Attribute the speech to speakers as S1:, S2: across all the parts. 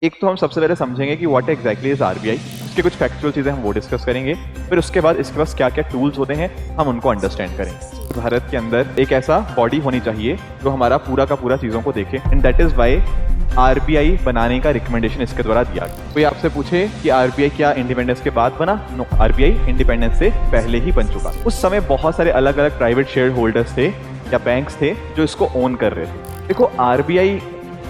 S1: एक तो हम सबसे पहले समझेंगे कि व्हाट एग्जैक्टली इज आरबीआई, उसके कुछ फैक्चुअल चीज़ें हम वो डिस्कस करेंगे। फिर उसके बाद इसके पास क्या क्या टूल्स होते हैं हम उनको अंडरस्टैंड करेंगे। भारत के अंदर एक ऐसा बॉडी होनी चाहिए जो हमारा पूरा का पूरा चीज़ों को देखे, and that is why RBI बनाने का रिकमेंडेशन इसके द्वारा दिया गया। कोई आपसे पूछे कि आरबीआई क्या इंडिपेंडेंस के बाद बना? नो, आरबीआई इंडिपेंडेंस से पहले ही बन चुका। उस समय बहुत सारे अलग अलग प्राइवेट शेयर होल्डर्स थे या बैंक्स थे जो इसको ओन कर रहे थे। देखो, आरबीआई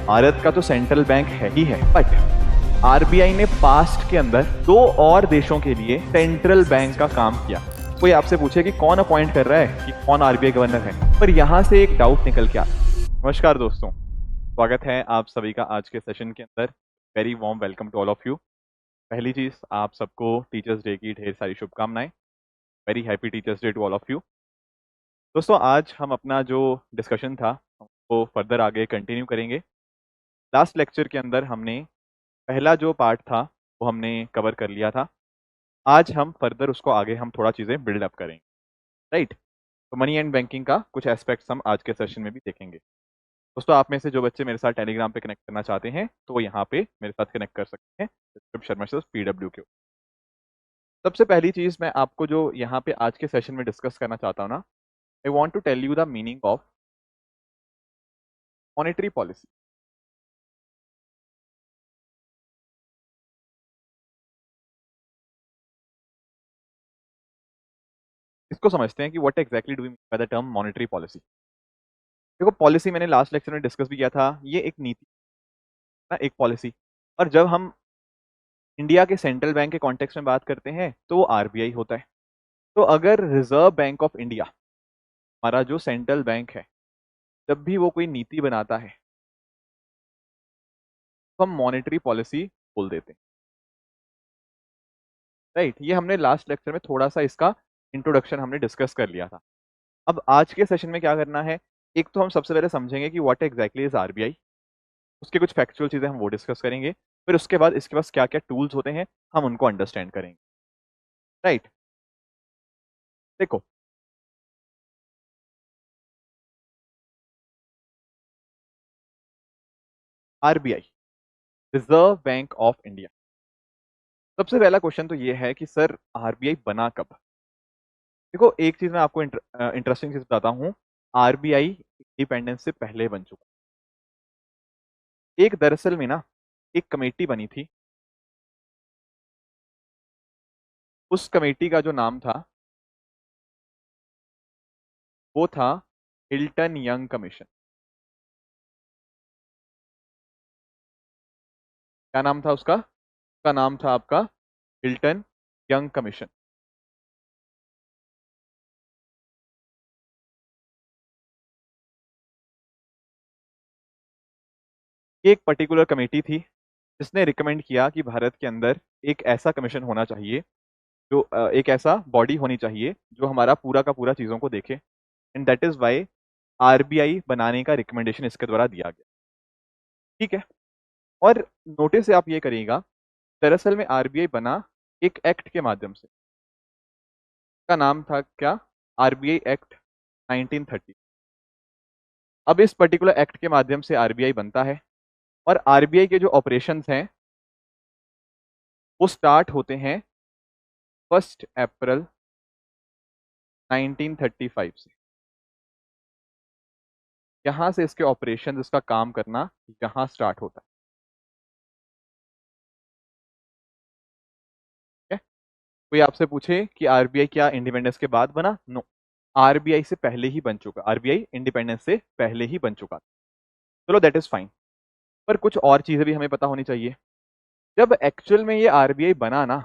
S1: भारत का तो सेंट्रल बैंक है ही है, बट आरबीआई ने पास्ट के अंदर दो और देशों के लिए सेंट्रल बैंक का काम किया। कोई आपसे पूछे कि कौन अपॉइंट कर रहा है, कि कौन आरबीआई गवर्नर है, पर यहां से एक डाउट निकल के आता है। नमस्कार दोस्तों, स्वागत है आप सभी का आज के सेशन के अंदर। Very warm welcome to all of you. पहली चीज, आप सबको टीचर्स डे की ढेर सारी शुभकामनाएं। Very happy teachers day to all of you. दोस्तों, आज हम अपना जो डिस्कशन था वो फर्दर आगे कंटिन्यू करेंगे। लास्ट लेक्चर के अंदर हमने पहला जो पार्ट था वो हमने कवर कर लिया था। आज हम फर्दर उसको आगे हम थोड़ा चीज़ें बिल्डअप करेंगे, राइट। तो मनी एंड बैंकिंग का कुछ एस्पेक्ट्स हम आज के सेशन में भी देखेंगे। दोस्तों, आप में से जो बच्चे मेरे साथ टेलीग्राम पे कनेक्ट करना चाहते हैं तो वो यहाँ पे मेरे साथ कनेक्ट कर सकते हैं, शर्मा सर PW के। सबसे पहली चीज़ मैं आपको जो यहाँ पे आज के सेशन में डिस्कस करना चाहता हूँ ना, I want to tell you the meaning of monetary policy. इसको समझते हैं कि what exactly do we mean by the term monetary policy. देखो, पॉलिसी मैंने लास्ट लेक्चर में डिस्कस भी किया था, ये एक नीति ना, एक पॉलिसी। और जब हम इंडिया के सेंट्रल बैंक के कॉन्टेक्स्ट में बात करते हैं तो वो आरबीआई होता है। तो अगर रिजर्व बैंक ऑफ इंडिया, हमारा जो सेंट्रल बैंक है, जब भी वो कोई नीति बनाता है तो हम मॉनेटरी पॉलिसी बोल देते हैं, राइट। ये हमने लास्ट लेक्चर में थोड़ा सा इसका इंट्रोडक्शन हमने डिस्कस कर लिया था। अब आज के सेशन में क्या करना है, एक तो हम सबसे पहले समझेंगे कि व्हाट एग्जैक्टली इज आरबीआई, उसके कुछ फैक्चुअल चीज़ें हम वो डिस्कस करेंगे। फिर उसके बाद इसके पास क्या क्या टूल्स होते हैं हम उनको अंडरस्टैंड करेंगे, राइट। देखो, RBI, reserve bank of India. सबसे पहला क्वेश्चन तो ये है कि सर आरबीआई बना कब? देखो, एक चीज मैं आपको इंटरेस्टिंग चीज बताता हूँ। आरबीआई इंडिपेंडेंस से पहले बन चुका। एक दरअसल में ना, एक कमेटी बनी थी। उस कमेटी का जो नाम था वो था हिल्टन यंग कमीशन। क्या नाम था उसका? उसका नाम था आपका हिल्टन यंग कमीशन। एक पर्टिकुलर कमेटी थी जिसने रिकमेंड किया कि भारत के अंदर एक ऐसा कमीशन होना चाहिए, जो एक ऐसा बॉडी होनी चाहिए जो हमारा पूरा का पूरा चीज़ों को देखे, and that is why RBI बनाने का रिकमेंडेशन इसके द्वारा दिया गया। ठीक है। और नोटिस से आप ये करिएगा, दरअसल में आरबीआई बना एक एक्ट के माध्यम से। का नाम था क्या? RBI act 1930। अब इस पर्टिकुलर एक्ट के माध्यम से आरबीआई बनता है और आरबीआई के जो ऑपरेशंस हैं वो स्टार्ट होते हैं 1 अप्रैल 1935 से। यहाँ से इसके ऑपरेशन, इसका काम करना यहाँ स्टार्ट होता है। कोई आपसे पूछे कि आरबीआई क्या इंडिपेंडेंस के बाद बना? नो, आरबीआई से पहले ही बन चुका। आरबीआई इंडिपेंडेंस से पहले ही बन चुका। चलो, दैट इज फाइन। पर कुछ और चीजें भी हमें पता होनी चाहिए। जब एक्चुअल में ये आरबीआई बना ना,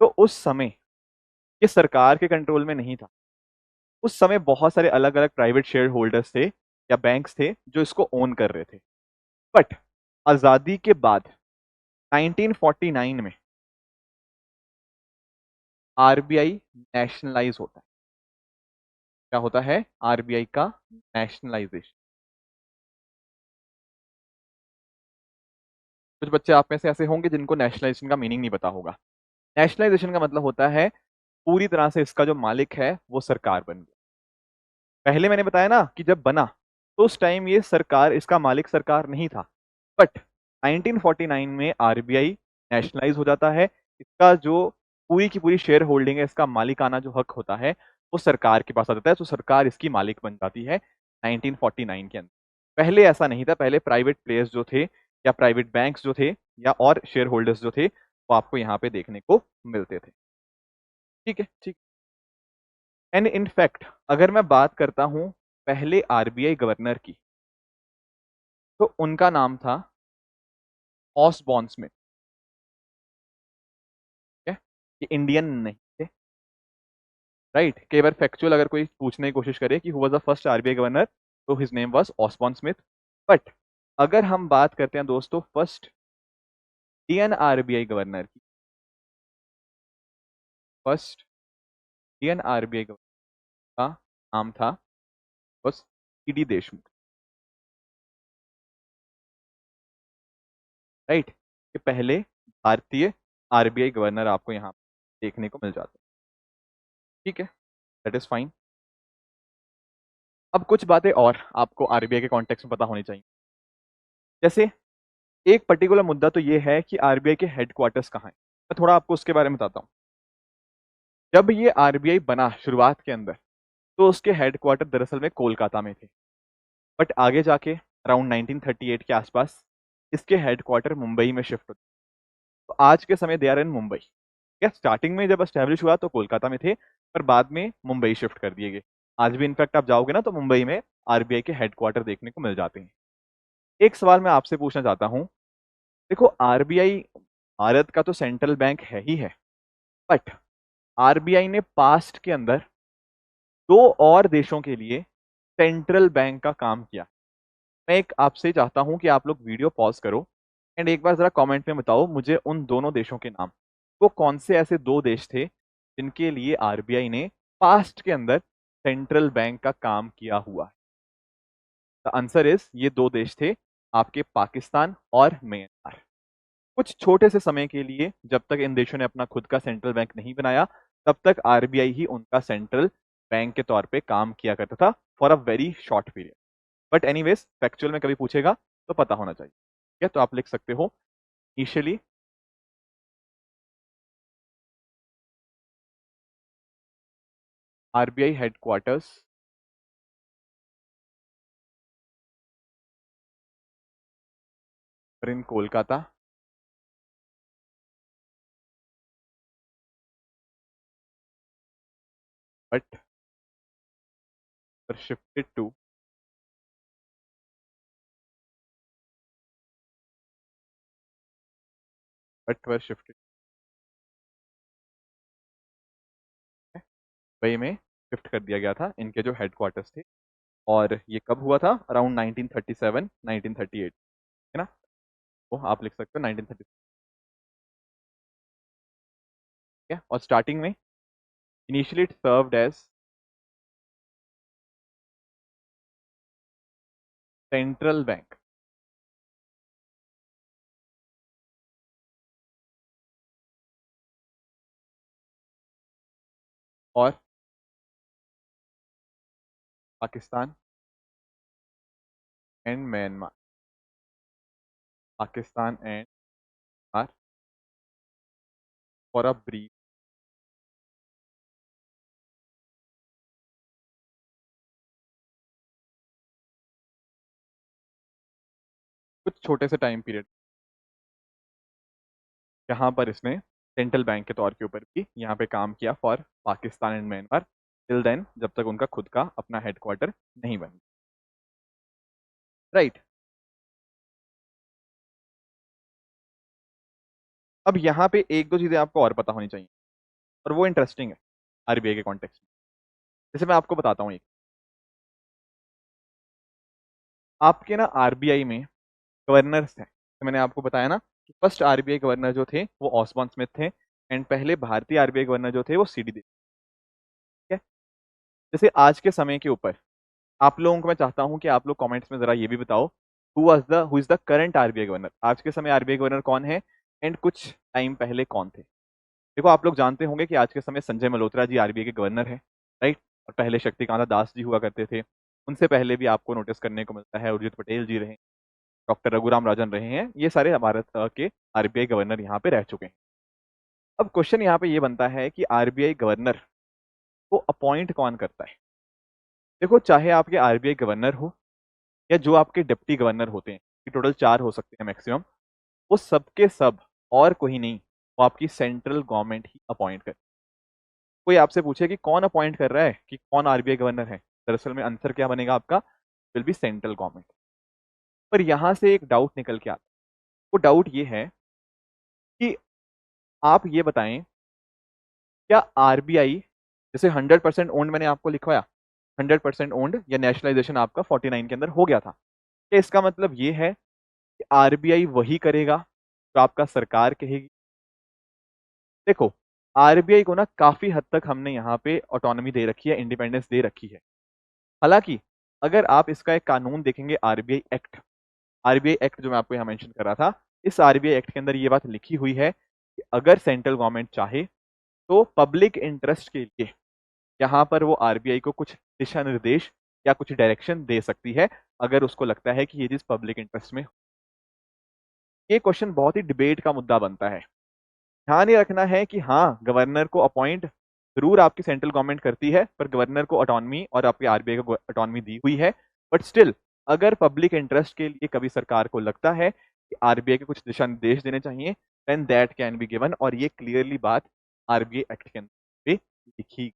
S1: तो उस समय ये सरकार के कंट्रोल में नहीं था। उस समय बहुत सारे अलग अलग प्राइवेट शेयर होल्डर्स थे या बैंक्स थे जो इसको ओन कर रहे थे। बट आजादी के बाद 1949 में आरबीआई नेशनलाइज होता है। क्या होता है? आरबीआई का नेशनलाइजेशन। कुछ बच्चे आप में से ऐसे होंगे जिनको नेशनलाइजेशन का मीनिंग नहीं पता होगा। नेशनलाइजेशन का मतलब होता है पूरी तरह से इसका जो मालिक है वो सरकार बन गया। पहले मैंने बताया ना कि जब बना तो उस टाइम ये सरकार, इसका मालिक सरकार नहीं था। बट 1949 में आरबीआई नेशनलाइज हो जाता है। इसका जो पूरी की पूरी शेयर होल्डिंग है, इसका मालिकाना जो हक होता है वो सरकार के पास आ जाता है, तो सरकार इसकी मालिक बन जाती है 1949 के अंदर। पहले ऐसा नहीं था, पहले प्राइवेट प्लेयर्स जो थे या प्राइवेट बैंक्स जो थे या और शेयर होल्डर्स जो थे वो आपको यहाँ पे देखने को मिलते थे। ठीक है, ठीक। एंड इनफैक्ट अगर मैं बात करता हूं पहले आरबीआई गवर्नर की, तो उनका नाम था ऑसबॉर्न स्मिथ। ठीक है, ये इंडियन नहीं थे। राइट, कई बार फैक्चुअल अगर कोई पूछने की कोशिश करे कि who was the first RBI governor, तो his name was Osborne Smith. But अगर हम बात करते हैं दोस्तों फर्स्ट इंडियन आरबीआई गवर्नर की, फर्स्ट इंडियन आरबीआई गवर्नर का नाम था बस सीडी देशमुख। राइट, ये पहले भारतीय आरबीआई गवर्नर आपको यहाँ देखने को मिल जाते हैं। ठीक है, दैट इज फाइन। अब कुछ बातें और आपको आरबीआई के कॉन्टेक्स्ट में पता होनी चाहिए। जैसे एक पर्टिकुलर मुद्दा तो ये है कि आरबीआई के हेडक्वार्टर्स कहाँ हैं। मैं थोड़ा आपको उसके बारे में बताता हूँ। जब ये आरबीआई बना शुरुआत के अंदर, तो उसके हेडक्वार्टर दरअसल में कोलकाता में थे। बट आगे जाके अराउंड 1938 के आसपास इसके हेडक्वार्टर मुंबई में शिफ्ट होते। तो आज के समय दे आर इन मुंबई। या स्टार्टिंग में जब एस्टेब्लिश हुआ तो कोलकाता में थे, पर बाद में मुंबई शिफ्ट कर दिए गए। आज भी इनफैक्ट आप जाओगे ना तो मुंबई में आरबीआई के हेडक्वार्टर देखने को मिल जाते हैं। एक सवाल मैं आपसे पूछना चाहता हूँ। देखो, आरबीआई भारत का तो सेंट्रल बैंक है ही है, बट आरबीआई ने पास्ट के अंदर दो और देशों के लिए सेंट्रल बैंक का काम किया। मैं एक आपसे चाहता हूं कि आप लोग वीडियो पॉज करो एंड एक बार जरा कमेंट में बताओ मुझे उन दोनों देशों के नाम। वो कौन से ऐसे दो देश थे जिनके लिए आरबीआई ने पास्ट के अंदर सेंट्रल बैंक का काम किया हुआ है? द आंसर इज, ये दो देश थे आपके पाकिस्तान और म्यांमार। कुछ छोटे से समय के लिए, जब तक इन देशों ने अपना खुद का सेंट्रल बैंक नहीं बनाया, तब तक आरबीआई ही उनका सेंट्रल बैंक के तौर पे काम किया करता था for a very short period. But anyways, factual में कभी पूछेगा तो पता होना चाहिए। ठीक है, तो आप लिख सकते हो initially RBI headquarters in Kolkata, but shifted to but were shifted Mumbai में शिफ्ट कर दिया गया था इनके जो हेडक्वार्टर्स थे। और ये कब हुआ था? अराउंड 1937 1938, है ना? तो आप लिख सकते हो 1937। ठीक है, और स्टार्टिंग में initially it served as central bank और Pakistan and Myanmar, Pakistan and Myanmar for a brief. कुछ छोटे से टाइम पीरियड जहां पर इसने सेंट्रल बैंक के तौर के ऊपर भी यहाँ पे काम किया for Pakistan and Myanmar, till then जब तक उनका खुद का अपना हेडक्वार्टर नहीं बन। राइट, अब यहाँ पे एक दो चीजें आपको और पता होनी चाहिए और वो इंटरेस्टिंग है आरबीआई के कॉन्टेक्स्ट में। जैसे मैं आपको बताता हूँ, एक आपके ना आरबीआई में गवर्नर्स हैं। तो मैंने आपको बताया ना कि फर्स्ट आरबीआई गवर्नर जो थे वो ऑसबॉर्न स्मिथ थे, एंड पहले भारतीय आरबीआई गवर्नर जो थे वो सीडी देशमुख। ठीक है, जैसे आज के समय के ऊपर आप लोगों को मैं चाहता हूं कि आप लोग कमेंट्स में जरा ये भी बताओ who is the current RBI governor. आज के समय आरबीआई गवर्नर कौन है एंड कुछ टाइम पहले कौन थे? देखो, आप लोग जानते होंगे कि आज के समय संजय मल्होत्रा जी आरबीआई के गवर्नर हैं। राइट, और पहले शक्तिकांता दास जी हुआ करते थे। उनसे पहले भी आपको नोटिस करने को मिलता है उर्जित पटेल जी रहे। डॉक्टर रघुराम राजन रहे हैं, ये सारे भारत के आरबीआई गवर्नर यहाँ पे रह चुके हैं। अब क्वेश्चन यहाँ पे ये बनता है कि आरबीआई गवर्नर को अपॉइंट कौन करता है। देखो, चाहे आपके आरबीआई गवर्नर हो या जो आपके डिप्टी गवर्नर होते हैं, कि टोटल 4 हो सकते हैं मैक्सिमम, वो सबके सब और कोई नहीं, वो आपकी सेंट्रल गवर्नमेंट ही अपॉइंट करे। कोई आपसे पूछे कि कौन अपॉइंट कर रहा है, कि कौन आरबीआई गवर्नर है, दरअसल में आंसर क्या बनेगा आपका, विल बी सेंट्रल गवर्नमेंट। पर यहां से एक डाउट निकल के आता है। वो डाउट ये है कि आप ये बताएं, क्या आरबीआई, जैसे 100% ओन्ड मैंने आपको लिखवाया, 100% ओन्ड या नेशनलाइजेशन आपका 49 के अंदर हो गया था, क्या इसका मतलब ये है कि आरबीआई वही करेगा जो आपका सरकार कहेगी? देखो, आरबीआई को ना काफी हद तक हमने यहाँ पे ऑटोनॉमी दे रखी है, इंडिपेंडेंस दे रखी है। हालांकि अगर आप इसका एक कानून देखेंगे, आरबीआई एक्ट जो मैं आपको यहाँ मेंशन कर रहा था, इस आरबीआई एक्ट के अंदर ये बात लिखी हुई है कि अगर सेंट्रल गवर्नमेंट चाहे तो पब्लिक इंटरेस्ट के लिए यहाँ पर वो आरबीआई को कुछ दिशा निर्देश या कुछ डायरेक्शन दे सकती है, अगर उसको लगता है कि ये चीज पब्लिक इंटरेस्ट में। ये क्वेश्चन बहुत ही डिबेट का मुद्दा बनता है। ध्यान ये रखना है कि हाँ, गवर्नर को अपॉइंट जरूर आपकी सेंट्रल गवर्नमेंट करती है, पर गवर्नर को ऑटोनॉमी और आपके आरबीआई को ऑटोनॉमी दी हुई है। बट स्टिल, अगर पब्लिक इंटरेस्ट के लिए कभी सरकार को लगता है कि आरबीआई के कुछ दिशा निर्देश देने चाहिए, then that can be given, और ये क्लियरली बात आरबीआई एक्ट के अंदर पे लिखी।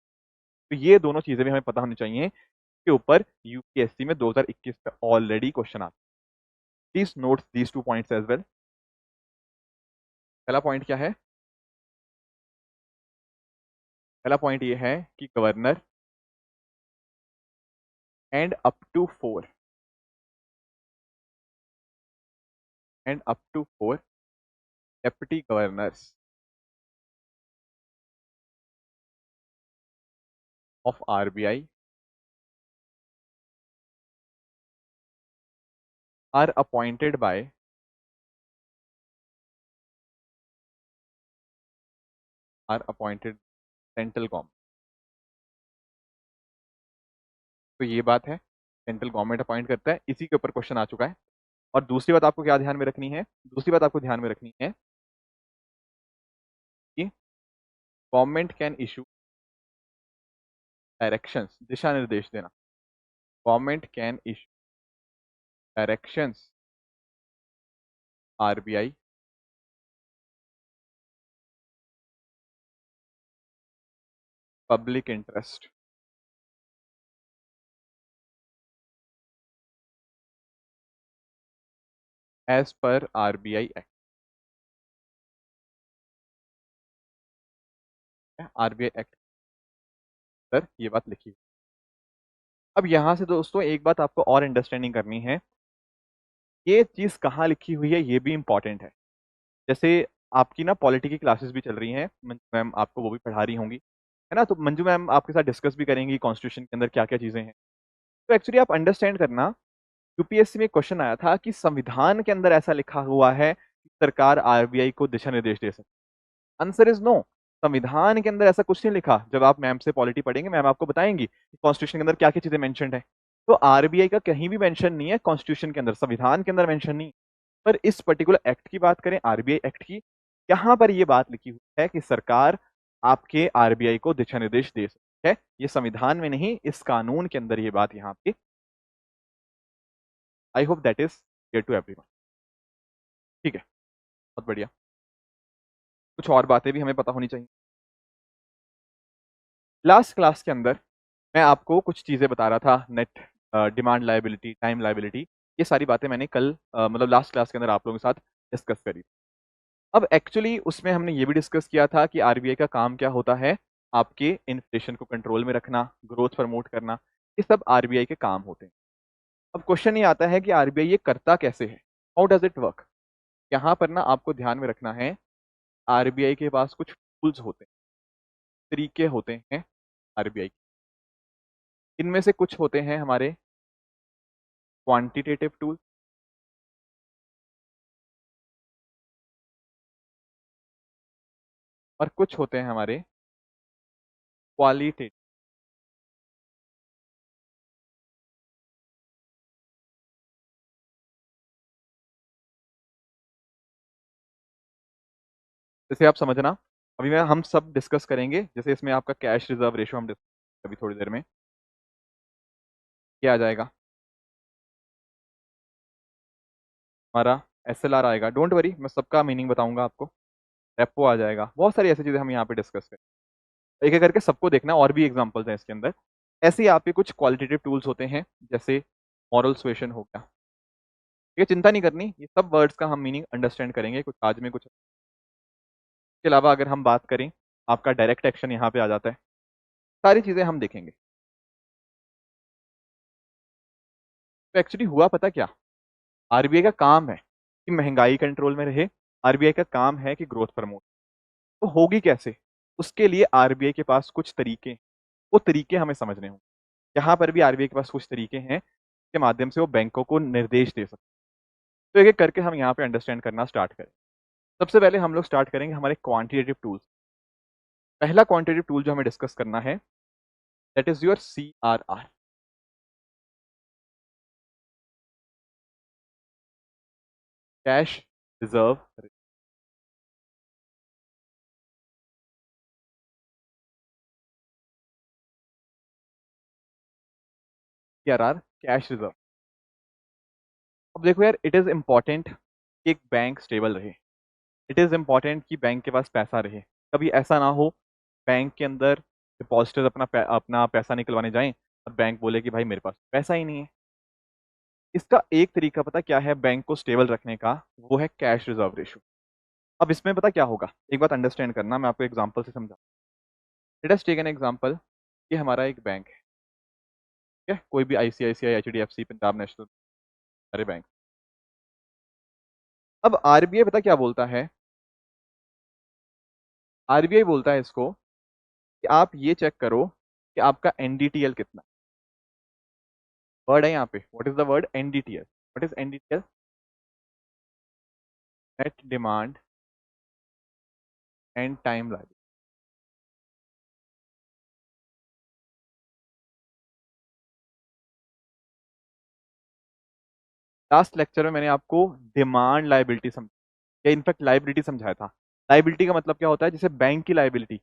S1: तो ये दोनों चीजें भी हमें पता होनी चाहिए, के ऊपर यूपीएससी में 2021 में ऑलरेडी क्वेश्चन आता है। Please note these 2 points as well. पहला पॉइंट क्या है? पहला पॉइंट ये है कि governor and up to 4 and up to 4 deputy governors of RBI are appointed by central government. तो ये बात है, सेंट्रल गवर्नमेंट अपॉइंट करता है, इसी के ऊपर क्वेश्चन आ चुका है। और दूसरी बात आपको क्या ध्यान में रखनी है, दूसरी बात आपको ध्यान में रखनी है कि गवर्नमेंट कैन इशू डायरेक्शंस, दिशा निर्देश देना, government can issue directions RBI public interest as per RBI act. RBI act sir, ये बात लिखी। अब यहां से दोस्तों एक बात आपको और अंडरस्टैंडिंग करनी है, ये चीज कहाँ लिखी हुई है ये भी इंपॉर्टेंट है। जैसे आपकी ना पॉलिटी की क्लासेस भी चल रही हैं, मंजू मैम आपको वो भी पढ़ा रही होंगी, है ना? तो मंजू मैम आपके साथ डिस्कस भी करेंगी कॉन्स्टिट्यूशन के अंदर क्या क्या चीजें हैं। तो एक्चुअली आप अंडरस्टैंड करना, यूपीएससी में क्वेश्चन आया था कि संविधान के अंदर ऐसा लिखा हुआ है कि सरकार आरबीआई को दिशा निर्देश दे सकती है। Answer is no. संविधान के अंदर ऐसा कुछ नहीं लिखा। जब आप मैम से पॉलिटी पढ़ेंगे, मैम आपको बताएंगी कि कॉन्स्टिट्यूशन के अंदर क्या क्या चीजें मेंशनड है। तो आरबीआई का कहीं भी मेंशन नहीं है कॉन्स्टिट्यूशन के अंदर, संविधान के अंदर मेंशन नहीं। पर इस पर्टिकुलर एक्ट की बात करें, आरबीआई एक्ट की, यहाँ पर ये बात लिखी हुई है कि सरकार आपके आरबीआई को दिशा निर्देश दे सकती है। ये संविधान में नहीं, इस कानून के अंदर ये बात यहाँ पे। I hope that is clear to everyone. ठीक है, बहुत बढ़िया। कुछ और बातें भी हमें पता होनी चाहिए। लास्ट क्लास के अंदर मैं आपको कुछ चीजें बता रहा था, net demand liability, time liability, ये सारी बातें मैंने कल मतलब लास्ट क्लास के अंदर आप लोगों के साथ डिस्कस करी। अब एक्चुअली उसमें हमने ये भी डिस्कस किया था कि आरबीआई का काम क्या होता है, आपके इन्फ्लेशन को कंट्रोल में रखना, ग्रोथ प्रमोट करना, ये सब आरबीआई के काम होते हैं। अब क्वेश्चन ये आता है कि आरबीआई ये करता कैसे है, हाउ डज इट वर्क। यहाँ पर ना आपको ध्यान में रखना है, आरबीआई के पास कुछ टूल्स होते हैं, तरीके होते हैं आरबीआई के। इनमें से कुछ होते हैं हमारे क्वांटिटेटिव टूल, और कुछ होते हैं हमारे क्वालिटेटिव। जैसे आप समझना, अभी मैं हम सब डिस्कस करेंगे, जैसे इसमें आपका कैश रिजर्व रेशो हम अभी थोड़ी देर में क्या आ जाएगा, हमारा SLR आएगा। डोंट वरी, मैं सबका मीनिंग बताऊंगा आपको। रेपो आ जाएगा, बहुत सारी ऐसी चीजें हम यहाँ पे डिस्कस करें। एक एक करके सबको देखना, और भी एग्जांपल्स हैं इसके अंदर। ऐसे ही आपके कुछ क्वालिटेटिव टूल्स होते हैं, जैसे मॉरल सुएशन हो गया। ये चिंता नहीं करनी, ये सब वर्ड्स का हम मीनिंग अंडरस्टैंड करेंगे, कुछ आज में कुछ। इसके अलावा अगर हम बात करें, आपका डायरेक्ट एक्शन यहाँ पे आ जाता है। सारी चीजें हम देखेंगे। तो एक्चुअली हुआ पता क्या, RBI का काम है कि महंगाई कंट्रोल में रहे। RBI का काम है कि ग्रोथ प्रमोट। तो होगी कैसे, उसके लिए RBI के पास कुछ तरीके हैं। वो तरीके हमें समझने होंगे। यहाँ पर भी RBI के पास कुछ तरीके हैं के माध्यम से वो बैंकों को निर्देश दे सकते हैं। तो एक एक करके हम यहाँ पे अंडरस्टैंड करना स्टार्ट करें। सबसे पहले हम लोग स्टार्ट करेंगे हमारे क्वांटिटेटिव टूल्स। पहला क्वांटिटेटिव टूल जो हमें डिस्कस करना है, that is your CRR, cash reserve. CRR, cash reserve. अब देखो यार, इट इज इंपॉर्टेंट कि एक बैंक स्टेबल रहे। इट इज इंपॉर्टेंट कि बैंक के पास पैसा रहे। कभी ऐसा ना हो बैंक के अंदर डिपॉजिटर्स अपना पैसा निकलवाने जाएं और बैंक बोले कि भाई मेरे पास पैसा ही नहीं है। इसका एक तरीका पता क्या है बैंक को स्टेबल रखने का, वो है कैश रिजर्व रेशो। अब इसमें पता क्या होगा, एक बात अंडरस्टैंड करना, मैं आपको एग्जांपल से समझा। Let us take an example, कि हमारा एक बैंक है, ठीक है, कोई भी ICICI, HDFC, पंजाब नेशनल, सारे बैंक। अब RBI पता क्या बोलता है, RBI बोलता है इसको कि आप ये चेक करो कि आपका NDTL कितना। वर्ड है यहाँ पे, what is the word, NDTL। What is NDTL? Net demand and time liability. Last lecture में मैंने आपको डिमांड लाइबिलिटी या इनफैक्ट लाइबिलिटी समझाया था। लाइबिलिटी का मतलब क्या होता है, जैसे बैंक की लाइबिलिटी।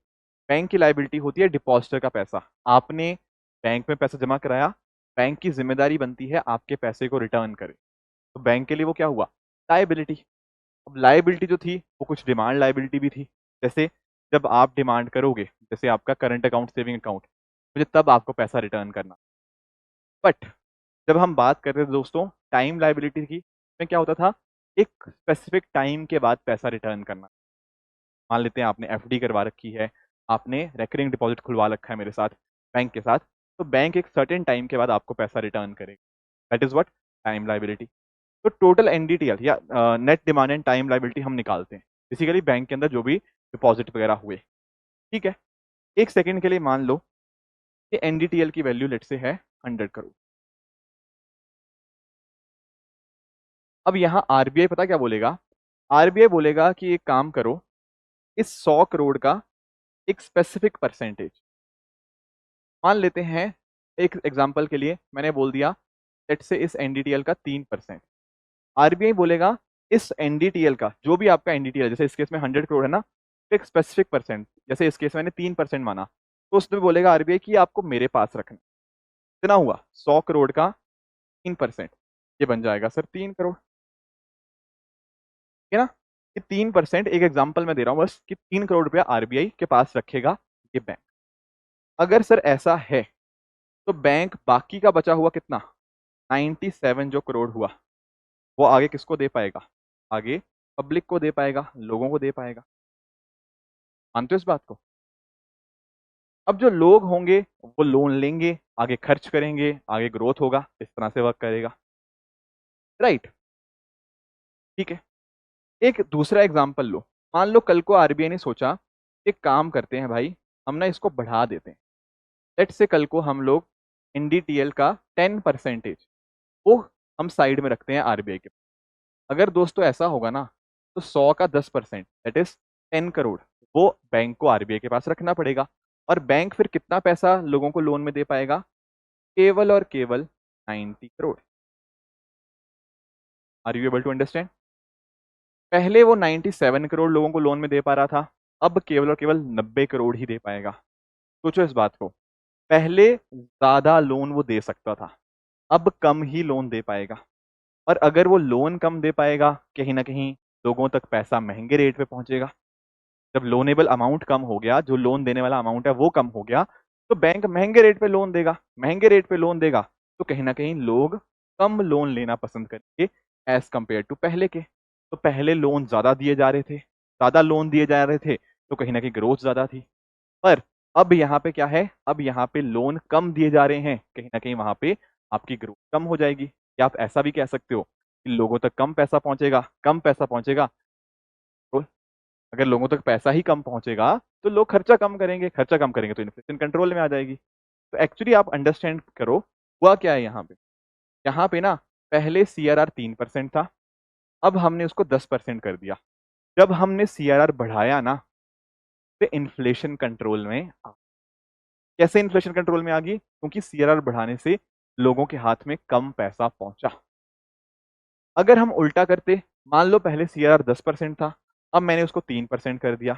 S1: बैंक की लाइबिलिटी होती है डिपॉजिटर का पैसा। आपने बैंक में पैसा जमा कराया, बैंक की जिम्मेदारी बनती है आपके पैसे को रिटर्न करे। तो बैंक के लिए वो क्या हुआ, लाइबिलिटी। अब लाइबिलिटी जो थी वो कुछ डिमांड लाइबिलिटी भी थी। जैसे जब आप डिमांड करोगे, जैसे आपका करंट अकाउंट, सेविंग अकाउंट, मुझे तब आपको पैसा रिटर्न करना। बट जब हम बात कर रहे थे दोस्तों टाइम लाइबिलिटी की, में क्या होता था, एक स्पेसिफिक टाइम के बाद पैसा रिटर्न करना। मान लेते हैं आपने FD करवा रखी है, आपने रेकरिंग डिपॉजिट खुलवा रखा है मेरे साथ, बैंक के साथ। तो बैंक एक सर्टेन टाइम के बाद आपको पैसा रिटर्न करेगा। That is what, time liability. तो टोटल NDTL या net demand and time liability हम निकालते हैं बेसिकली बैंक के अंदर जो भी डिपॉजिट वगैरह हुए। ठीक है, एक सेकंड के लिए मान लो कि NDTL की वैल्यू लेट से है 100 करोड़। अब यहाँ RBI पता क्या बोलेगा, RBI बोलेगा कि एक काम करो, इस 100 करोड़ का एक स्पेसिफिक परसेंटेज मान लेते हैं। एक एग्जाम्पल के लिए मैंने बोल दिया लेट से इस NDTL का 3%। RBI बोलेगा इस NDTL का, जो भी आपका NDTL, जैसे इस केस में 100 करोड़ है ना, तो एक स्पेसिफिक परसेंट, जैसे इस केस में मैंने 3% माना, तो उसमें बोलेगा RBI कि आपको मेरे पास रखना। कितना हुआ, 100 करोड़ का 3%, ये बन जाएगा सर 3 करोड़। ठीक है ना, ये 3%, एक एग्जाम्पल मैं दे रहा हूँ बस, कि 3 करोड़ रुपया RBI के पास रखेगा ये बैंक। अगर सर ऐसा है तो बैंक बाकी का बचा हुआ कितना, 97 जो करोड़ हुआ, वो आगे किसको दे पाएगा, आगे पब्लिक को दे पाएगा, लोगों को दे पाएगा। मानते हो इस बात को? अब जो लोग होंगे वो लोन लेंगे, आगे खर्च करेंगे, आगे ग्रोथ होगा, इस तरह से वर्क करेगा। राइट, ठीक है। एक दूसरा एग्जांपल लो, मान लो कल को RBI ने सोचा एक काम करते हैं भाई, हम ना इसको बढ़ा देते हैं। लेट से कल को हम लोग NDTL का 10% वो हम साइड में रखते हैं RBI के। अगर दोस्तों ऐसा होगा ना, तो 100 का 10%, दैट इज 10 करोड़, वो बैंक को RBI के पास रखना पड़ेगा। और बैंक फिर कितना पैसा लोगों को लोन में दे पाएगा, केवल और केवल 90 crore. Are you able to understand? पहले वो 97 करोड़ लोगों को लोन में दे पा रहा था, अब केवल और केवल 90 करोड़ ही दे पाएगा। सोचो इस बात को, पहले ज्यादा लोन वो दे सकता था, अब कम ही लोन दे पाएगा। और अगर वो लोन कम दे पाएगा, कहीं ना कहीं लोगों तक पैसा महंगे रेट पे पहुंचेगा। जब लोनेबल अमाउंट कम हो गया, जो लोन देने वाला अमाउंट है वो कम हो गया, तो बैंक महंगे रेट पे लोन देगा। महंगे रेट पे लोन देगा तो कहीं ना कहीं लोग कम लोन लेना पसंद करेंगे एज कंपेयर टू पहले के। तो पहले लोन ज्यादा दिए जा रहे थे, ज्यादा लोन दिए जा रहे थे, तो कहीं ना कहीं ग्रोथ ज्यादा थी। पर अब यहाँ पे क्या है, अब यहाँ पे लोन कम दिए जा रहे हैं, कहीं ना कहीं वहां पे आपकी ग्रोथ कम हो जाएगी। या आप ऐसा भी कह सकते हो कि लोगों तक कम पैसा पहुंचेगा, कम पैसा पहुंचेगा तो अगर लोगों तक पैसा ही कम पहुंचेगा तो लोग खर्चा कम करेंगे, खर्चा कम करेंगे तो इन्फ्लेशन कंट्रोल में आ जाएगी। तो एक्चुअली आप अंडरस्टैंड करो हुआ क्या है यहाँ पे। यहाँ पे ना पहले CRR 3% था, अब हमने उसको 10% कर दिया। जब हमने CRR बढ़ाया ना, तो इन्फ्लेशन कंट्रोल में कैसे इन्फ्लेशन कंट्रोल में आ गई, क्योंकि CRR बढ़ाने से लोगों के हाथ में कम पैसा पहुंचा। अगर हम उल्टा करते, मान लो पहले CRR 10% था, अब मैंने उसको 3% कर दिया,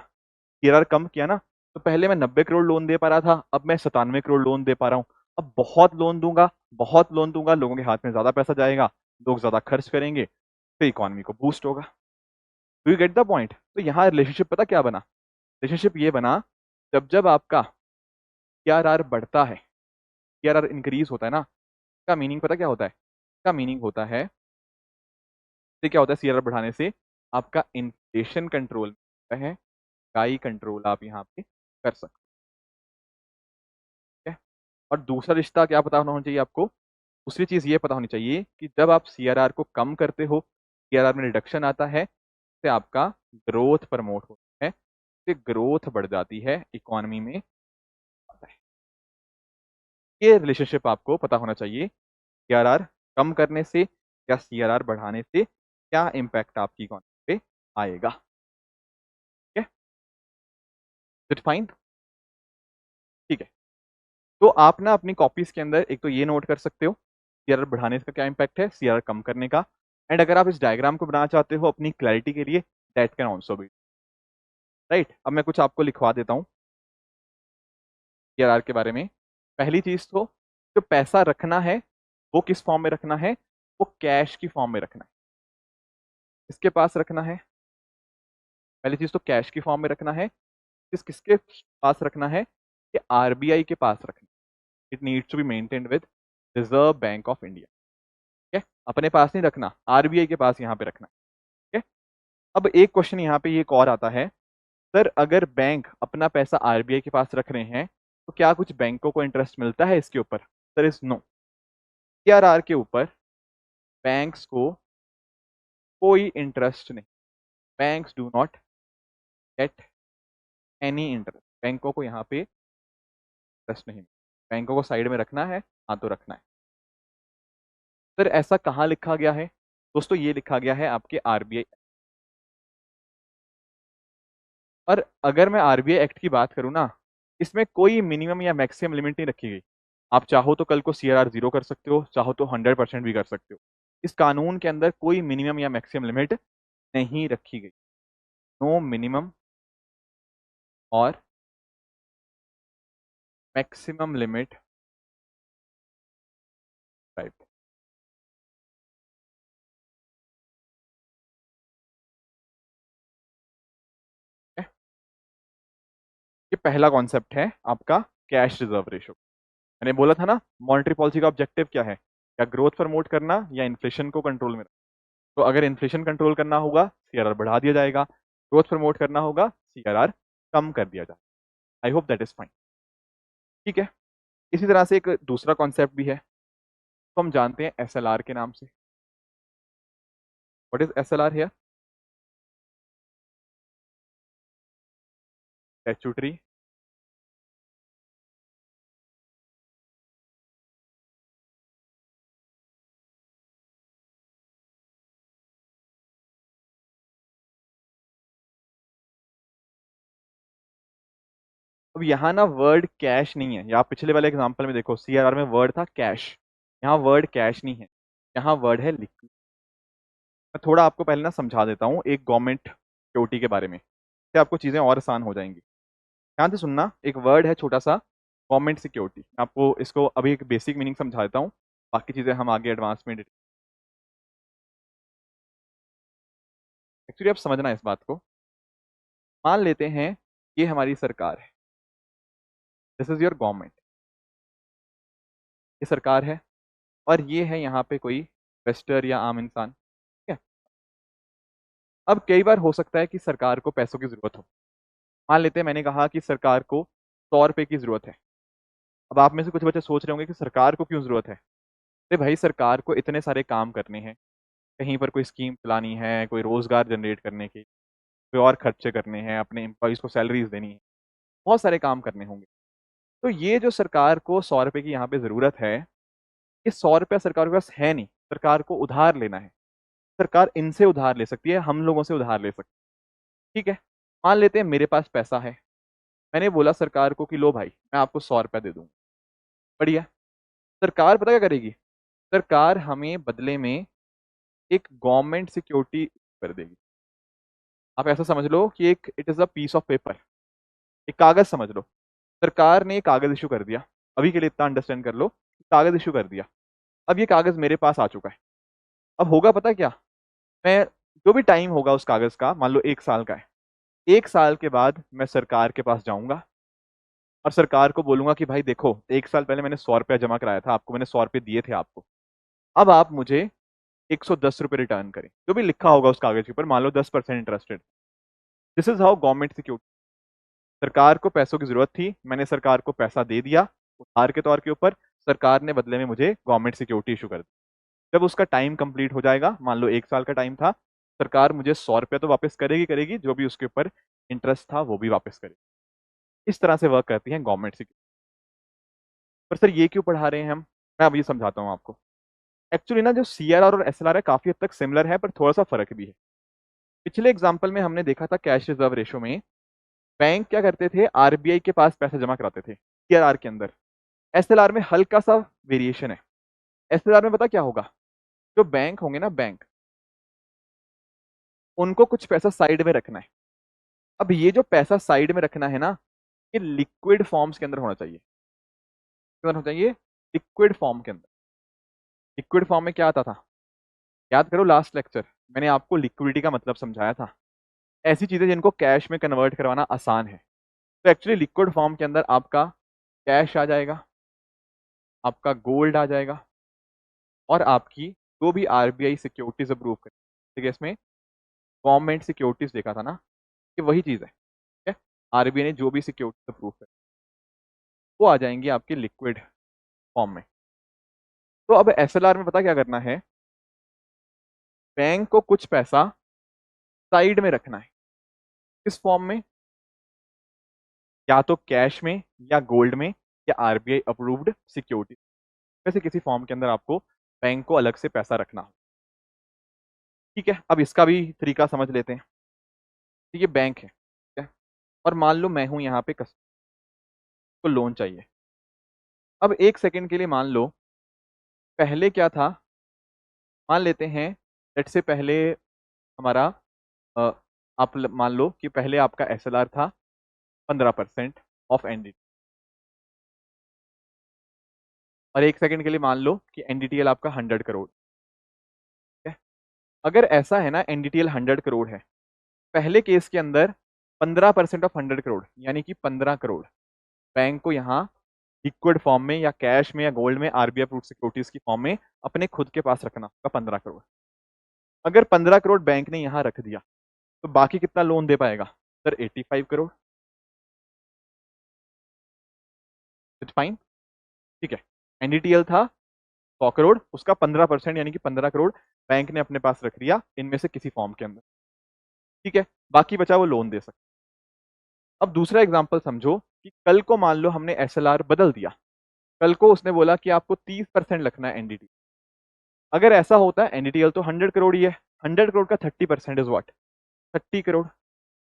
S1: CRR कम किया ना, तो पहले मैं 90 करोड़ लोन दे पा रहा था, अब मैं 97 करोड़ लोन दे पा रहा हूँ। अब बहुत लोन दूंगा, बहुत लोन दूंगा, लोगों के हाथ में ज्यादा पैसा जाएगा, लोग ज्यादा खर्च करेंगे, तो इकोनॉमी को बूस्ट होगा। Do you get the point? तो यहाँ रिलेशनशिप पता क्या बना? रिलेशनशिप ये बना, जब जब आपका CRR बढ़ता है, CRR इंक्रीज होता है ना, का मीनिंग पता क्या होता है? का मीनिंग होता है, तो क्या होता है CRR बढ़ाने से आपका इन्फ्लेशन कंट्रोल होता है, महंगाई कंट्रोल आप यहाँ पे कर सकते हैं। और दूसरा रिश्ता क्या पता होना चाहिए आपको? दूसरी चीज ये पता होनी चाहिए कि जब आप CRR को कम करते हो, CRR में रिडक्शन आता है, से आपका ग्रोथ प्रमोट होता है, से ग्रोथ बढ़ जाती है इकोनॉमी में आता है। ये रिलेशनशिप आपको पता होना चाहिए, CRR कम करने से या CRR बढ़ाने से क्या इम्पैक्ट आपकी इकोनॉमी पे आएगा। ठीक है, इट फाइन? ठीक है, तो आप ना अपनी कॉपीज के अंदर एक तो ये नोट कर सकते हो CRR बढ़ाने का क्या इम्पैक्ट है, CRR कम करने का। एंड अगर आप इस डायग्राम को बनाना चाहते हो अपनी क्लैरिटी के लिए, that can also be right. अब मैं कुछ आपको लिखवा देता हूँ CRR के बारे में। पहली चीज तो, जो पैसा रखना है वो किस फॉर्म में रखना है? वो कैश की फॉर्म में रखना है। किसके पास रखना है? पहली चीज तो कैश की फॉर्म में रखना है। किसके पास रखना है? कि RBI के पास रखना है। It needs to be maintained with reserve bank of India. ठीक है, अपने पास नहीं रखना, RBI के पास यहाँ पे रखना है। ठीक है, अब एक क्वेश्चन यहाँ पे एक और आता है, सर अगर बैंक अपना पैसा RBI के पास रख रहे हैं तो क्या कुछ बैंकों को इंटरेस्ट मिलता है इसके ऊपर? Sir is no. CRR के ऊपर बैंक्स को कोई इंटरेस्ट नहीं, banks do not get any interest. बैंकों को यहाँ पे इंटरेस्ट नहीं, बैंकों को साइड में रखना है, हाँ तो रखना है। सर ऐसा कहाँ लिखा गया है? दोस्तों ये लिखा गया है आपके RBI। और अगर मैं RBI एक्ट की बात करूँ ना, इसमें कोई मिनिमम या मैक्सिमम लिमिट नहीं रखी गई। आप चाहो तो कल को CRR 0 कर सकते हो, चाहो तो 100% भी कर सकते हो। इस कानून के अंदर कोई मिनिमम या मैक्सिमम लिमिट नहीं रखी गई। नो मिनिमम और मैक्सिमम लिमिट, राइट। ये पहला कॉन्सेप्ट है आपका कैश रिजर्व रेशो। मैंने बोला था ना, मॉनेटरी पॉलिसी का ऑब्जेक्टिव क्या है? या ग्रोथ प्रमोट करना या इन्फ्लेशन को कंट्रोल में रखना। तो अगर इन्फ्लेशन कंट्रोल करना होगा CRR बढ़ा दिया जाएगा, ग्रोथ प्रमोट करना होगा CRR कम कर दिया जाएगा। आई होप दैट इज फाइन। ठीक है, इसी तरह से एक दूसरा कॉन्सेप्ट भी है, तो हम जानते हैं SLR के नाम से। What is SLR here? Statutory अब यहाँ ना वर्ड कैश नहीं है, या आप पिछले वाले एग्जांपल में देखो CRR में वर्ड था कैश, यहाँ वर्ड कैश नहीं है, यहाँ वर्ड है लिक्विड। मैं थोड़ा आपको पहले ना समझा देता हूँ एक गवर्नमेंट सिक्योरिटी के बारे में, इससे आपको चीज़ें और आसान हो जाएंगी। ध्यान से सुनना, एक वर्ड है छोटा सा, गवर्नमेंट सिक्योरिटी। मैं आपको इसको अभी एक बेसिक मीनिंग समझा देता हूँ, बाकी चीज़ें हम आगे एडवांस में एक्चुअली आप समझना इस बात को। मान लेते हैं ये हमारी सरकार है, दिस इज योर गवर्नमेंट, ये सरकार है और ये है यहाँ पे कोई इन्वेस्टर या आम इंसान, ठीक है। अब कई बार हो सकता है कि सरकार को पैसों की जरूरत हो। मान लेते हैं मैंने कहा कि सरकार को 100 रुपए की जरूरत है। अब आप में से कुछ बच्चे सोच रहे होंगे कि सरकार को क्यों जरूरत है। अरे भाई, सरकार को इतने सारे काम करने हैं, कहीं पर कोई स्कीम चलानी है, कोई रोजगार जनरेट करने के, कोई और खर्चे करने हैं, अपने एम्प्लॉयज को सैलरीज देनी है, बहुत सारे काम करने होंगे। तो ये जो सरकार को 100 रुपए की यहाँ पे जरूरत है, ये 100 रुपया सरकार के पास है नहीं, सरकार को उधार लेना है। सरकार इनसे उधार ले सकती है, हम लोगों से उधार ले सकती है, ठीक है। मान लेते हैं मेरे पास पैसा है, मैंने बोला सरकार को कि लो भाई मैं आपको 100 रुपया दे दूंगा, बढ़िया। सरकार पता क्या करेगी, सरकार हमें बदले में एक गवर्नमेंट सिक्योरिटी कर देगी। आप ऐसा समझ लो कि एक it is a piece of paper, एक कागज समझ लो। सरकार ने एक कागज इशू कर दिया, अभी के लिए इतना अंडरस्टैंड कर लो, कागज इशू कर दिया। अब ये कागज मेरे पास आ चुका है। अब होगा पता क्या, मैं जो भी टाइम होगा उस कागज का, मान लो 1 साल का है, 1 साल के बाद मैं सरकार के पास जाऊंगा और सरकार को बोलूंगा कि भाई देखो, 1 साल पहले मैंने 100 रुपया जमा कराया था आपको, मैंने 100 रुपये दिए थे आपको, अब आप मुझे 110 रुपये रिटर्न करें, जो भी लिखा होगा उस कागज के ऊपर, मान लो 10% interested. This is how government security. सरकार को पैसों की जरूरत थी, मैंने सरकार को पैसा दे दिया उधार के तौर के ऊपर, सरकार ने बदले में मुझे गवर्नमेंट सिक्योरिटी इशू कर दी। जब उसका टाइम कंप्लीट हो जाएगा, मान लो 1 साल का टाइम था, सरकार मुझे 100 रुपया तो वापस करेगी करेगी, जो भी उसके ऊपर इंटरेस्ट था वो भी वापस करेगी। इस तरह से वर्क करती है गवर्नमेंट सिक्योरिटी। पर सर ये क्यों पढ़ा रहे हैं हम, मैं अभी समझाता हूँ आपको। एक्चुअली ना जो सीआरआर और एसएलआर है काफी हद तक सिमिलर है, पर थोड़ा सा फर्क भी है। पिछले एग्जाम्पल में हमने देखा था कैश रिजर्व रेशो में, बैंक क्या करते थे, आरबीआई के पास पैसा जमा कराते थे सीआरआर के अंदर। एसएलआर में हल्का सा वेरिएशन है। एसएलआर में पता क्या होगा, जो बैंक होंगे ना बैंक, उनको कुछ पैसा साइड में रखना है। अब ये जो पैसा साइड में रखना है ना, ये लिक्विड फॉर्म्स के अंदर होना चाहिए। किस अंदर होना चाहिए, लिक्विड फॉर्म के अंदर। लिक्विड फॉर्म में क्या आता था, याद करो लास्ट लेक्चर मैंने आपको लिक्विडिटी का मतलब समझाया था। ऐसी चीजें जिनको कैश में कन्वर्ट करवाना आसान है। तो एक्चुअली लिक्विड फॉर्म के अंदर आपका कैश आ जाएगा, आपका गोल्ड आ जाएगा, और आपकी जो भी आरबीआई सिक्योरिटीज अप्रूव करें, ठीक है। इसमें गवर्नमेंट सिक्योरिटीज देखा था ना, कि वही चीज है, ठीक है। आरबीआई ने जो भी सिक्योरिटीज अप्रूव करें वो आ जाएंगी आपके लिक्विड फॉर्म में। तो अब एसएलआर में पता क्या करना है, बैंक को कुछ पैसा साइड में रखना है। किस फॉर्म में, या तो कैश में या गोल्ड में या आरबीआई अप्रूव्ड सिक्योरिटी, वैसे किसी फॉर्म के अंदर आपको बैंक को अलग से पैसा रखना हो, ठीक है। अब इसका भी तरीका समझ लेते हैं। तो ये बैंक है, ठीक है, और मान लो मैं हूं यहाँ पे कस्टमर को लोन चाहिए। अब एक सेकंड के लिए मान लो, पहले क्या था, मान लेते हैं लेट से पहले हमारा अ, मान लो कि पहले आपका एसएलआर था 15% ऑफ एनडीटी, और एक सेकंड के लिए मान लो कि एनडीटीएल आपका 100 करोड़, ठीक है। अगर ऐसा है ना, एनडीटीएल 100 करोड़ है, पहले केस के अंदर 15% ऑफ 100 करोड़ यानी कि 15 करोड़ बैंक को यहाँ लिक्विड फॉर्म में या कैश में या गोल्ड में आरबीआई अप्रूव्ड सिक्योरिटीज की फॉर्म में अपने खुद के पास रखना होगा 15 करोड़। अगर 15 करोड़ बैंक ने यहाँ रख दिया तो बाकी कितना लोन दे पाएगा सर, 85 करोड़। इट्स फाइन, ठीक है। एनडीटीएल था 100 करोड़, उसका 15% यानी कि 15 करोड़ बैंक ने अपने पास रख दिया इनमें से किसी फॉर्म के अंदर, ठीक है। बाकी बचा वो लोन दे सकता। अब दूसरा एग्जांपल समझो कि कल को मान लो हमने एसएलआर बदल दिया, कल को उसने बोला कि आपको 30% रखना है एनडीटी। अगर ऐसा होता है, एनडीटीएल तो 100 करोड़ ही है, 100 करोड़ का 30% इज व्हाट, 30 करोड़।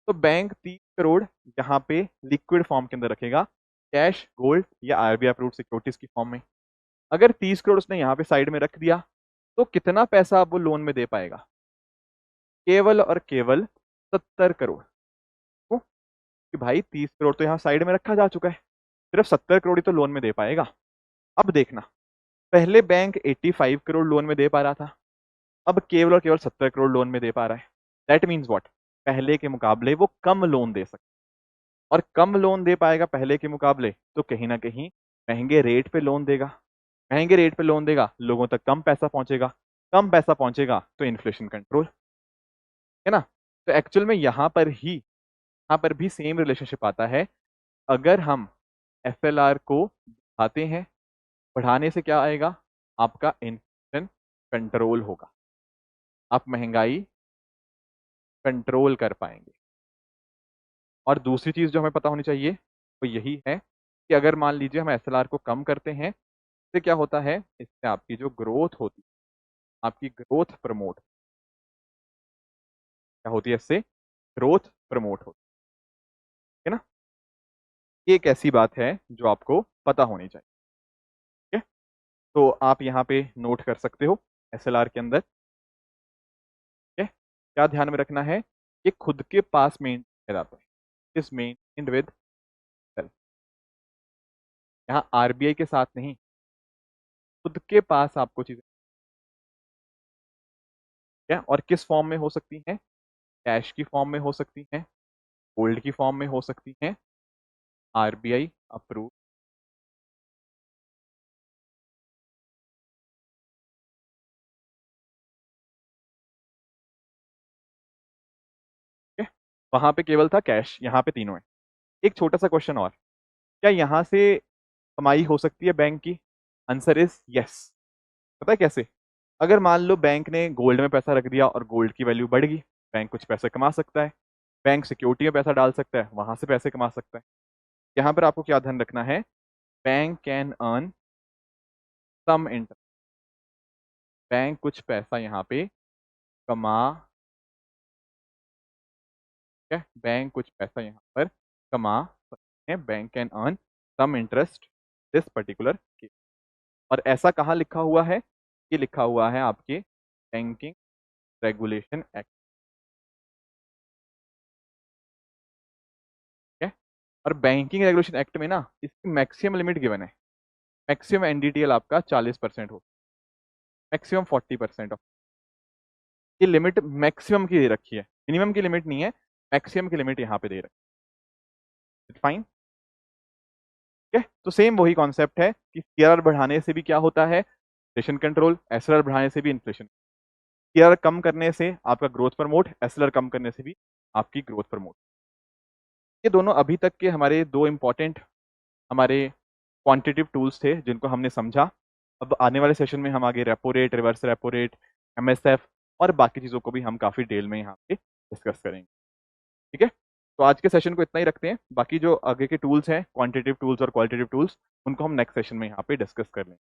S1: तो बैंक 30 करोड़ यहाँ पे लिक्विड फॉर्म के अंदर रखेगा, कैश गोल्ड या आरबीआई अप्रूव्ड सिक्योरिटीज की फॉर्म में। अगर 30 करोड़ उसने यहाँ पे साइड में रख दिया तो कितना पैसा अब वो लोन में दे पाएगा, केवल और केवल 70 करोड़। क्यों? कि भाई 30 करोड़ तो यहाँ साइड में रखा जा चुका है, सिर्फ 70 करोड़ ही तो लोन में दे पाएगा। अब देखना, पहले बैंक 85 करोड़ लोन में दे पा रहा था, अब केवल और केवल 70 करोड़ लोन में दे पा रहा है। That means what? पहले के मुकाबले वो कम लोन दे सकता है, और कम लोन दे पाएगा पहले के मुकाबले तो कहीं ना कहीं महंगे रेट पे लोन देगा। महंगे रेट पे लोन देगा, लोगों तक कम पैसा पहुंचेगा, कम पैसा पहुंचेगा तो इन्फ्लेशन कंट्रोल, है ना। तो एक्चुअल में यहाँ पर भी सेम रिलेशनशिप आता है। अगर हम एफएलआर को बढ़ाते हैं, बढ़ाने से क्या आएगा? आपका इन्फ्लेशन कंट्रोल होगा, आप महंगाई कंट्रोल कर पाएंगे। और दूसरी चीज जो हमें पता होनी चाहिए वो यही है कि अगर मान लीजिए हम एसएलआर को कम करते हैं, इससे क्या होता है? इससे आपकी जो ग्रोथ होती है, आपकी ग्रोथ प्रमोट, क्या होती है? इससे ग्रोथ प्रमोट होती है ना। ये एक ऐसी बात है जो आपको पता होनी चाहिए। ठीक है, तो आप यहाँ पे नोट कर सकते हो एसएलआर के अंदर। ठीक है, क्या ध्यान में रखना है? ये खुद के पास मेंटेन किया जाता है, इज मेंटेन्ड विद सेल्फ। यहाँ आरबीआई के साथ नहीं, खुद के पास आपको चीजें, क्या और किस फॉर्म में हो सकती हैं? कैश की फॉर्म में हो सकती हैं, गोल्ड की फॉर्म में हो सकती हैं, आरबीआई अप्रूव। ठीक है, वहां पे केवल था कैश, यहाँ पे तीनों है। एक छोटा सा क्वेश्चन और, क्या यहाँ से कमाई हो सकती है बैंक की? Answer is yes. पता है कैसे? अगर मान लो बैंक ने गोल्ड में पैसा रख दिया और गोल्ड की वैल्यू बढ़ गई, बैंक कुछ पैसे कमा सकता है। बैंक सिक्योरिटी में पैसा डाल सकता है, वहां से पैसे कमा सकता है। यहाँ पर आपको क्या ध्यान रखना है? Bank can earn some interest, bank कुछ पैसा यहाँ पे कमा, है बैंक कुछ पैसा यहाँ पर कमा सकते हैं, bank can earn some interest this particular case. और ऐसा कहाँ लिखा हुआ है? ये लिखा हुआ है आपके बैंकिंग रेगुलेशन एक्ट। है, और बैंकिंग रेगुलेशन एक्ट में ना इसकी मैक्सिमम लिमिट गिवन है। मैक्सिमम एनडीटीएल आपका 40% हो, मैक्सिमम 40% ऑफ। ये लिमिट मैक्सिमम की दे रखी है, मिनिमम की लिमिट नहीं है, मैक्सिमम की लिमिट यहाँ पे दे रखी है। फाइन। ठीक है, तो सेम वही कॉन्सेप्ट है कि सीआरआर बढ़ाने से भी क्या होता है? Inflation control. एसएलआर बढ़ाने से भी इन्फ्लेशन। सीआरआर कम करने से आपका ग्रोथ प्रमोट, एसएलआर कम करने से भी आपकी ग्रोथ प्रमोट। ये दोनों अभी तक के हमारे दो इंपॉर्टेंट हमारे क्वांटिटेटिव टूल्स थे जिनको हमने समझा। अब आने वाले सेशन में हम आगे repo rate, reverse repo rate, MSF और बाकी चीज़ों को भी हम काफ़ी डिटेल में यहाँ पे डिस्कस करेंगे। ठीक है, तो आज के सेशन को इतना ही रखते हैं, बाकी जो आगे के टूल्स हैं, क्वांटिटेटिव टूल्स और क्वालिटेटिव टूल्स, उनको हम नेक्स्ट सेशन में यहाँ पे डिस्कस कर लेंगे।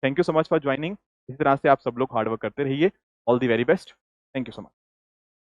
S1: Thank you so much for joining. इसी तरह से आप सब लोग हार्डवर्क करते रहिए। All the very best. Thank you so much.